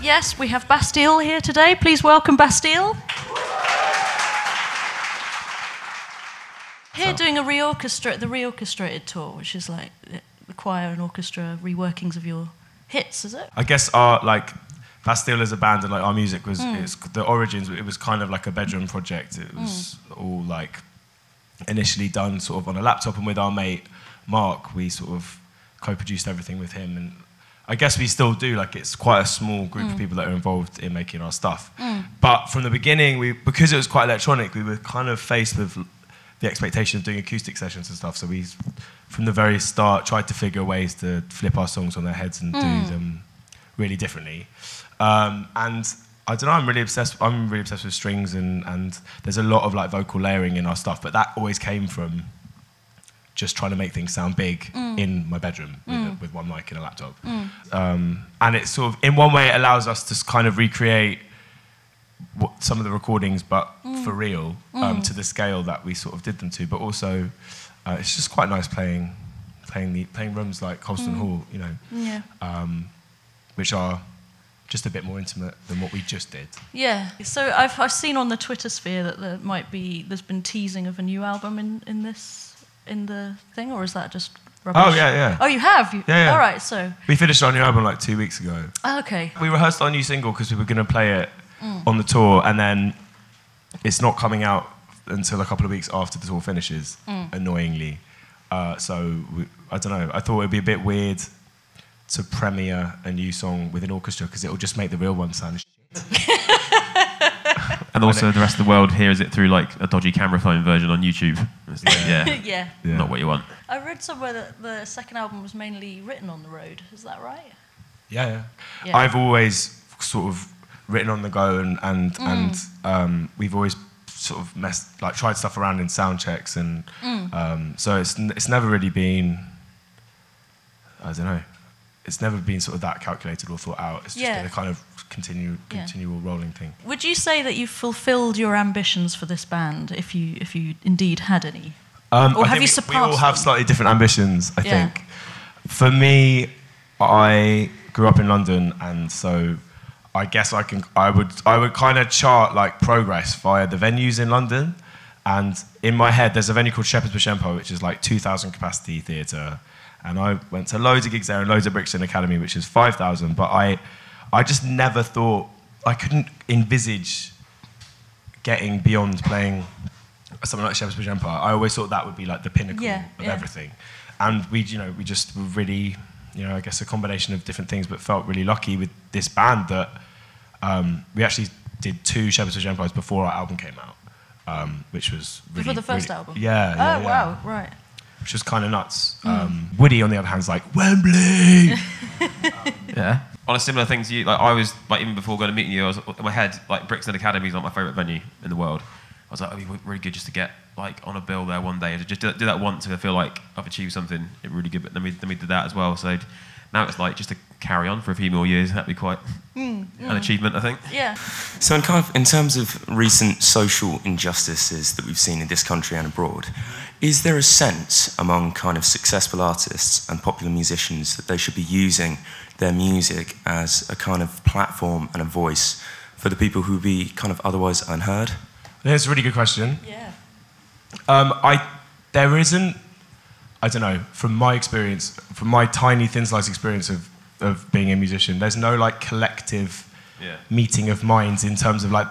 Yes, we have Bastille here today. Please welcome Bastille. Here doing the reorchestrated tour, which is like the choir and orchestra reworkings of your hits, is it? I guess Bastille as a band and like our music was the origins. It was kind of like a bedroom project. It was all like initially done sort of on a laptop, and with our mate Mark, we sort of co-produced everything with him. And I guess we still do. Like it's quite a small group of people that are involved in making our stuff. But from the beginning, because it was quite electronic, we were kind of faced with the expectation of doing acoustic sessions and stuff. So we, from the very start, tried to figure ways to flip our songs on their heads and do them really differently. And I don't know, I'm really obsessed with strings, and there's a lot of like vocal layering in our stuff, but that always came from just trying to make things sound big in my bedroom with one mic and a laptop. And it's sort of, in one way, it allows us to kind of recreate some of the recordings, but for real, to the scale that we sort of did them to. But also, it's just quite nice playing rooms like Colston Hall, you know, which are just a bit more intimate than what we just did. Yeah. So I've seen on the Twitter sphere that there's been teasing of a new album in the thing, or is that just rubbish? Oh yeah. Oh, you have? Yeah. All right. So we finished our new album like 2 weeks ago. Oh, okay. We rehearsed our new single because we were going to play it on the tour, and then it's not coming out until a couple of weeks after the tour finishes, annoyingly. So I don't know. I thought it'd be a bit weird to premiere a new song with an orchestra because it'll just make the real one sound shit. And also the rest of the world hears it through like a dodgy camera phone version on YouTube. It's like, yeah. Not what you want. I read somewhere that the second album was mainly written on the road. Is that right? Yeah. I've always sort of written on the go, and we've always sort of tried stuff around in sound checks, and so it's never really been, I don't know, it's never been sort of that calculated or thought out. It's just been a kind of continual rolling thing. Would you say that you've fulfilled your ambitions for this band, if you indeed had any? Or have you surpassed them? We all have slightly different ambitions, I think. For me, I grew up in London, and so I guess I would kind of chart like progress via the venues in London. And in my head, there's a venue called Shepherd's Bush Empire, which is like 2,000 capacity theatre. And I went to loads of gigs there and loads of Brixton Academy, which is 5,000. But I just never thought, I couldn't envisage getting beyond playing something like Shepherd's Bush Empire. I always thought that would be like the pinnacle of everything. And we just were really, I guess a combination of different things, but felt really lucky with this band that we actually did 2 Shepherd's Bush Empires before our album came out, which was really... Before the first album? Yeah. Wow, right. Which was kind of nuts. Woody, on the other hand, is like, Wembley! Yeah. On a similar thing to you, like I was, like even before going to meet you, I was in my head, like Brixton Academy is like my favourite venue in the world. I was like, it'd be really good just to get like on a bill there one day, just do that once, and I feel like I've achieved something really good. But then we did that as well. So now it's like just to carry on for a few more years. That'd be quite an achievement, I think. Yeah. So in terms of recent social injustices that we've seen in this country and abroad, is there a sense among kind of successful artists and popular musicians that they should be using their music as a kind of platform and a voice for the people who would be kind of otherwise unheard? That's a really good question. Yeah. There isn't, I don't know, from my experience, from my tiny thin slice experience of being a musician, there's no like collective meeting of minds in terms of like,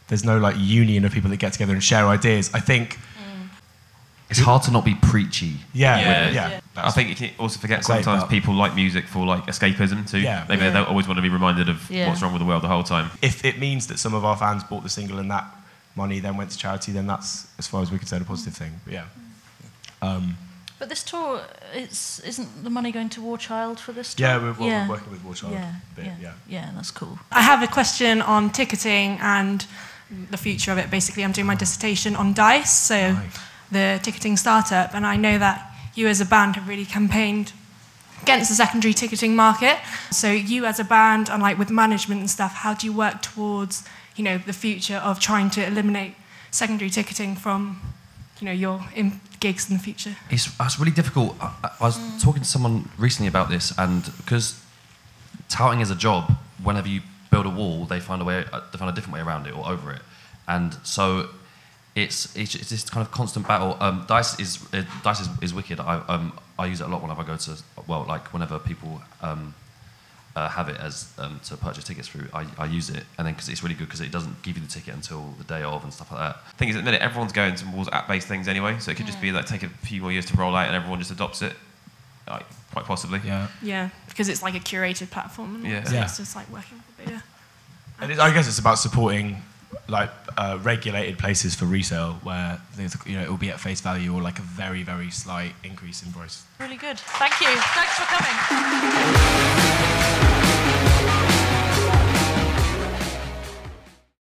there's no like union of people that get together and share ideas. I think it's hard to not be preachy. Yeah. I think you can also forget sometimes people like music for like escapism too. Yeah. Maybe they don't always want to be reminded of what's wrong with the world the whole time. If it means that some of our fans bought the single and that money then went to charity, then that's, as far as we concerned, a positive thing. But yeah. But this tour, isn't the money going to War Child for this tour? Yeah, we're working with War Child. Yeah, that's cool. I have a question on ticketing and the future of it. Basically, I'm doing my dissertation on DICE, so the ticketing startup, and I know that you as a band have really campaigned against the secondary ticketing market. So you as a band, and like with management and stuff, how do you work towards, the future of trying to eliminate secondary ticketing from, your gigs in the future? It's really difficult. I was talking to someone recently about this, and because touting is a job, whenever you build a wall, they find a different way around it or over it, and so it's this kind of constant battle. Dice is wicked. I use it a lot whenever I go to, well, like whenever people have it as to purchase tickets through, I use it, and then because it's really good because it doesn't give you the ticket until the day of and stuff like that. The thing is, at the minute, everyone's going towards app-based things anyway, so it could just be like take a few more years to roll out and everyone just adopts it, like, quite possibly. Yeah, because it's like a curated platform. And it's just like working for bigger. And I guess it's about supporting like regulated places for resale where it will be at face value or like a very, very slight increase in price. Really good. Thank you. Thanks for coming.